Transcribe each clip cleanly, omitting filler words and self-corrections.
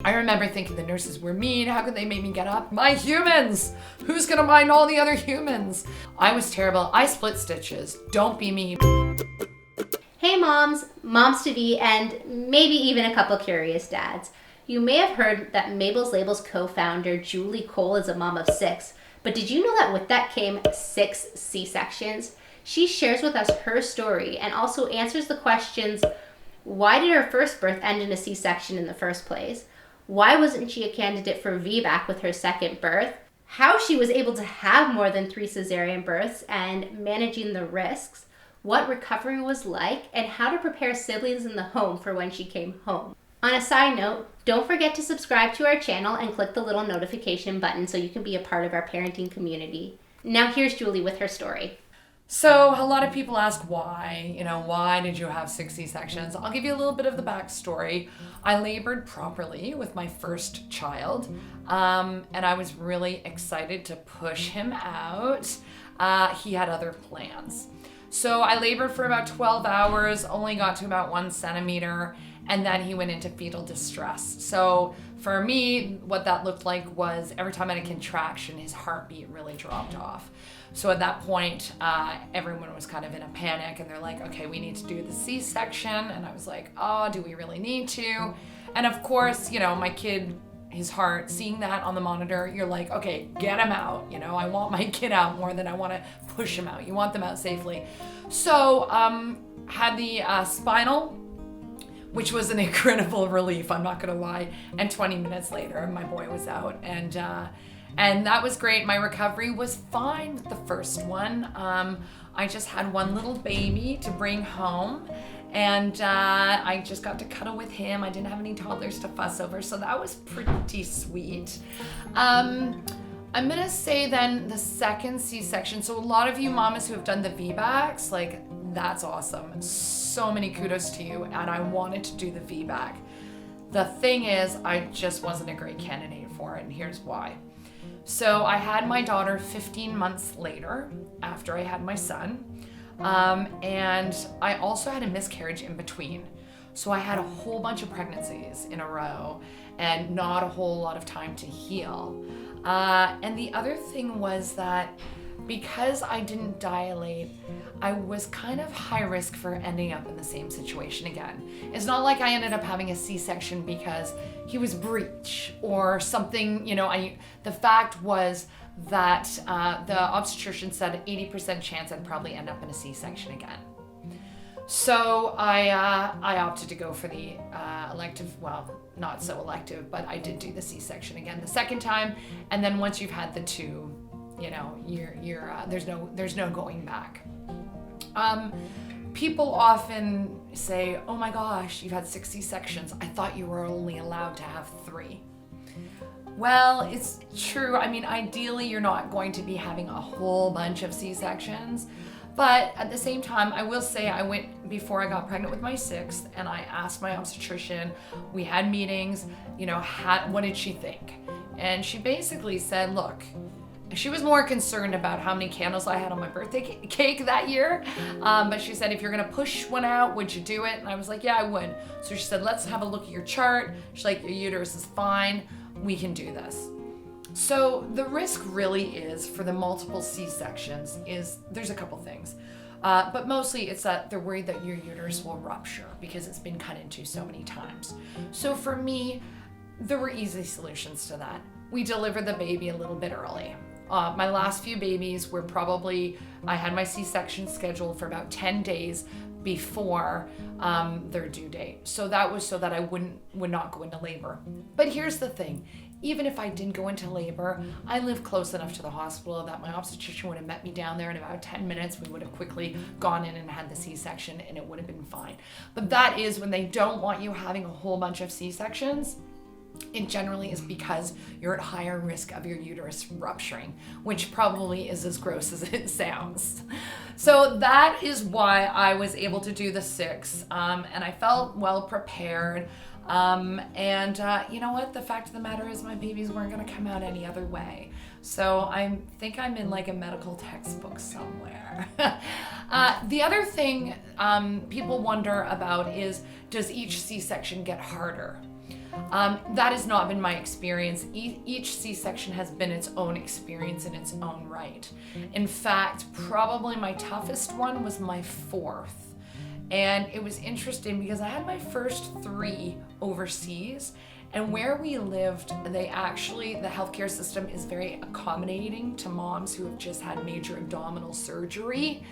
I remember thinking the nurses were mean. How could they make me get up? My humans! Who's gonna mind all the other humans? I was terrible. I split stitches. Don't be me. Hey moms, moms-to-be, and maybe even a couple curious dads. You may have heard that Mabel's Labels co-founder Julie Cole is a mom of 6, but did you know that with that came 6 C-sections? She shares with us her story and also answers the questions: why did her first birth end in a C-section in the first place? Why wasn't she a candidate for VBAC with her second birth? How she was able to have more than 3 cesarean births and managing the risks, what recovery was like, and how to prepare siblings in the home for when she came home. On a side note, don't forget to subscribe to our channel and click the little notification button so you can be a part of our parenting community. Now here's Julie with her story. So a lot of people ask why, why did you have 6 C-sections? I'll give you a little bit of the backstory. I labored properly with my first child, and I was really excited to push him out. He had other plans. So I labored for about 12 hours, only got to about 1 centimeter, and then he went into fetal distress. So for me, what that looked like was every time I had a contraction, his heartbeat really dropped off. So at that point, everyone was kind of in a panic, and they're like, okay, we need to do the C-section. And I was like, oh, do we really need to? And of course, my kid, his heart, seeing that on the monitor, you're like, okay, get him out. I want my kid out more than I want to push him out. You want them out safely. So had the spinal, which was an incredible relief, I'm not gonna lie. And 20 minutes later, my boy was out, and that was great. My recovery was fine with the first one. I just had one little baby to bring home, and I just got to cuddle with him. I didn't have any toddlers to fuss over, so that was pretty sweet. I'm gonna say then the second C-section, so a lot of you mamas who have done the VBACs, that's awesome. So many kudos to you, and I wanted to do the VBAC. The thing is, I just wasn't a great candidate for it, and here's why. So I had my daughter 15 months later, after I had my son, and I also had a miscarriage in between. So I had a whole bunch of pregnancies in a row and not a whole lot of time to heal. And the other thing was that because I didn't dilate, I was kind of high risk for ending up in the same situation again. It's not like I ended up having a C-section because he was breech or something, the fact was that the obstetrician said 80% chance I'd probably end up in a C-section again. So I opted to go for the elective, well, not so elective, but I did do the C-section again the second time. And then once you've had the 2, there's no going back. People often say, oh my gosh, you've had 6 C-sections. I thought you were only allowed to have 3. Well, it's true. Ideally, you're not going to be having a whole bunch of C-sections. But at the same time, I will say I went before I got pregnant with my 6th, and I asked my obstetrician, we had meetings, what did she think? And she basically said, look, she was more concerned about how many candles I had on my birthday cake that year. But she said, if you're gonna push one out, would you do it? And I was like, yeah, I would. So she said, let's have a look at your chart. She's like, your uterus is fine. We can do this. So the risk really is for the multiple C-sections there's a couple things. But mostly it's that they're worried that your uterus will rupture because it's been cut into so many times. So for me, there were easy solutions to that. We delivered the baby a little bit early. My last few babies were I had my C-section scheduled for about 10 days before their due date. So that was so that I would not go into labor. But here's the thing. Even if I didn't go into labor, I live close enough to the hospital that my obstetrician would have met me down there in about 10 minutes. We would have quickly gone in and had the C-section, and it would have been fine. But that is when they don't want you having a whole bunch of C-sections. It generally is because you're at higher risk of your uterus rupturing, which probably is as gross as it sounds. So that is why I was able to do the 6, and I felt well prepared. You know what? The fact of the matter is my babies weren't going to come out any other way. So I think I'm in a medical textbook somewhere. The other thing people wonder about is, does each C-section get harder? That has not been my experience. Each C-section has been its own experience in its own right. In fact, probably my toughest one was my fourth. And it was interesting because I had my first 3 overseas, and where we lived, the healthcare system is very accommodating to moms who have just had major abdominal surgery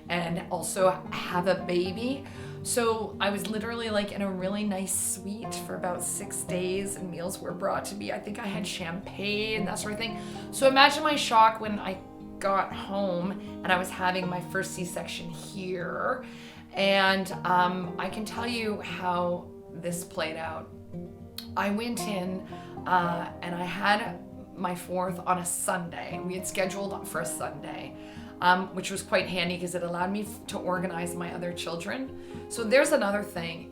and also have a baby. So I was literally like in a really nice suite for about 6 days, and meals were brought to me. I think I had champagne, that sort of thing. So imagine my shock when I got home and I was having my first C-section here. And I can tell you how this played out. I went in and I had my fourth on a Sunday. We had scheduled for a Sunday, which was quite handy because it allowed me to organize my other children. So there's another thing.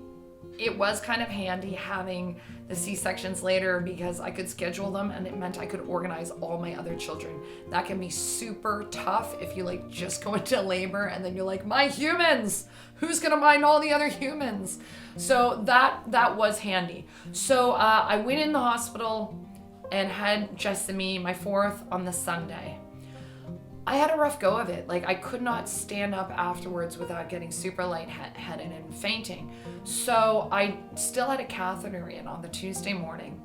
It was kind of handy having the C-sections later because I could schedule them, and it meant I could organize all my other children. That can be super tough if you like just go into labor and then you're like, my humans, who's gonna mind all the other humans? So that was handy. So I went in the hospital and had Jessamy, my fourth, on the Sunday. I had a rough go of it. Like, I could not stand up afterwards without getting super lightheaded and fainting. So I still had a catheter in on the Tuesday morning.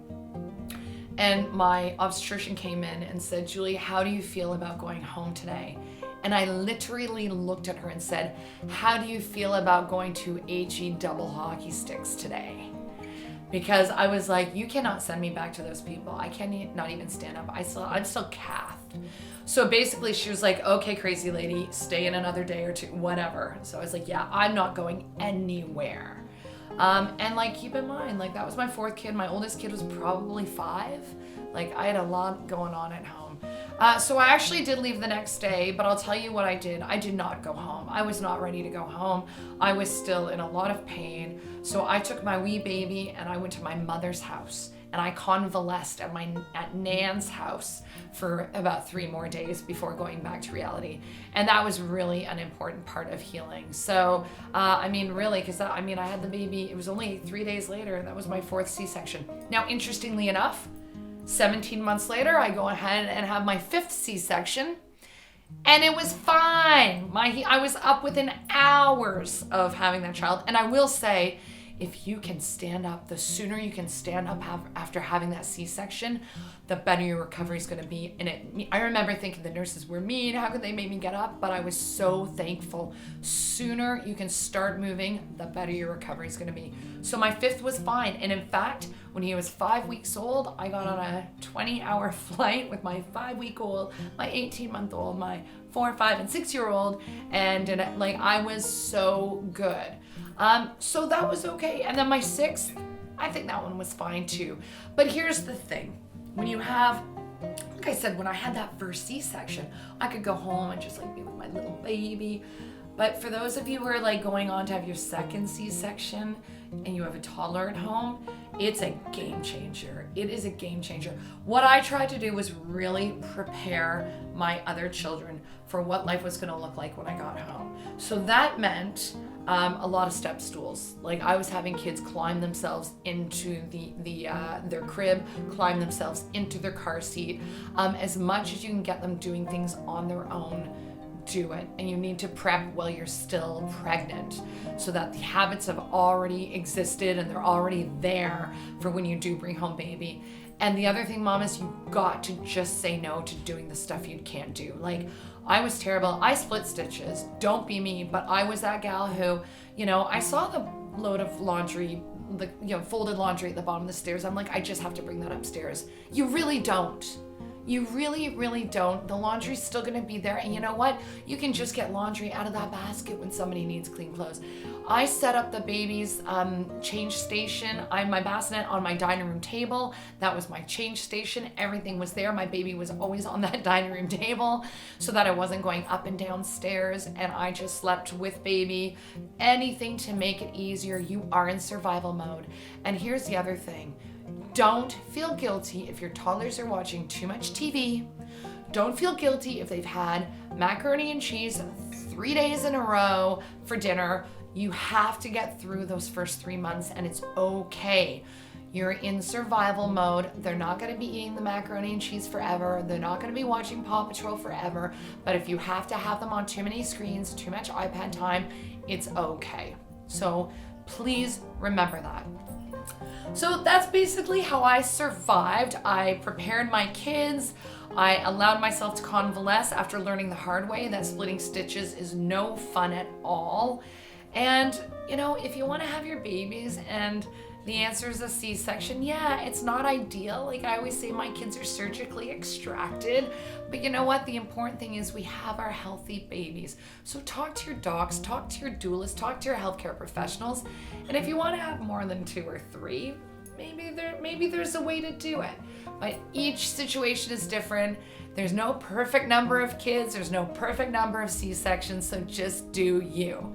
And my obstetrician came in and said, Julie, how do you feel about going home today? And I literally looked at her and said, how do you feel about going to HE double hockey sticks today? Because I was like, you cannot send me back to those people. I can't not even stand up. I'm still cathed. So basically she was like, okay, crazy lady, stay in another day or two, whatever. So I was like, yeah, I'm not going anywhere. And like, keep in mind, like that was my fourth kid. My oldest kid was probably 5. Like I had a lot going on at home. So I actually did leave the next day, but I'll tell you what I did. I did not go home. I was not ready to go home. I was still in a lot of pain. So I took my wee baby and I went to my mother's house, and I convalesced at Nan's house for about 3 more days before going back to reality. And that was really an important part of healing. So, I mean, really, because I had the baby, it was only 3 days later, and that was my 4th C-section. Now, interestingly enough, 17 months later, I go ahead and have my 5th C-section, and it was fine. I was up within hours of having that child. And I will say, if you can stand up, the sooner you can stand up after having that C-section, the better your recovery is going to be. And I remember thinking the nurses were mean. How could they make me get up? But I was so thankful. Sooner you can start moving, the better your recovery is going to be. So my 5th was fine. And in fact, when he was 5 weeks old, I got on a 20-hour flight with my 5-week-old, my 18-month-old, my 4, 5, and 6-year-old. And like, I was so good. So that was okay. And then my 6th, I think that one was fine too. But here's the thing. When you have, like I said, when I had that first C-section, I could go home and just like be with my little baby. But for those of you who are like going on to have your 2nd C-section and you have a toddler at home, it's a game changer. It is a game changer. What I tried to do was really prepare my other children for what life was going to look like when I got home. So that meant a lot of step stools. Like I was having kids climb themselves into their crib, climb themselves into their car seat. As much as you can get them doing things on their own, do it. And you need to prep while you're still pregnant so that the habits have already existed and they're already there for when you do bring home baby. And the other thing, Mom, is you got to just say no to doing the stuff you can't do. Like, I was terrible. I split stitches. Don't be me. But I was that gal who, I saw the load of laundry, folded laundry at the bottom of the stairs. I'm like, I just have to bring that upstairs. You really don't. You really, really don't. The laundry's still gonna be there. And you know what? You can just get laundry out of that basket when somebody needs clean clothes. I set up the baby's change station. I had my bassinet on my dining room table. That was my change station. Everything was there. My baby was always on that dining room table so that I wasn't going up and down stairs, and I just slept with baby. Anything to make it easier. You are in survival mode. And here's the other thing. Don't feel guilty if your toddlers are watching too much TV. Don't feel guilty if they've had macaroni and cheese 3 days in a row for dinner. You have to get through those first 3 months, and it's okay. You're in survival mode. They're not going to be eating the macaroni and cheese forever. They're not going to be watching Paw Patrol forever. But if you have to have them on too many screens, too much iPad time, it's okay. So please remember that. So that's basically how I survived. I prepared my kids. I allowed myself to convalesce after learning the hard way that splitting stitches is no fun at all. And, you know, if you want to have your babies and the answer is a C-section, yeah, it's not ideal. Like I always say, my kids are surgically extracted. But you know what? The important thing is we have our healthy babies. So talk to your docs, talk to your doulist, talk to your healthcare professionals. And if you want to have more than 2 or 3, maybe there's a way to do it. But each situation is different. There's no perfect number of kids. There's no perfect number of C-sections. So just do you.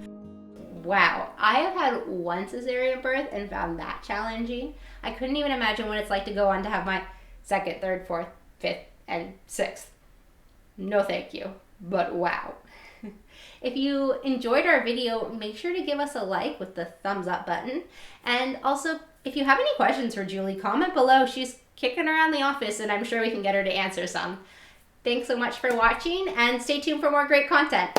Wow, I have had one cesarean birth and found that challenging. I couldn't even imagine what it's like to go on to have my 2nd, 3rd, 4th, 5th, and 6th. No thank you, but wow. If you enjoyed our video, make sure to give us a like with the thumbs up button. And also, if you have any questions for Julie, comment below. She's kicking around the office and I'm sure we can get her to answer some. Thanks so much for watching and stay tuned for more great content.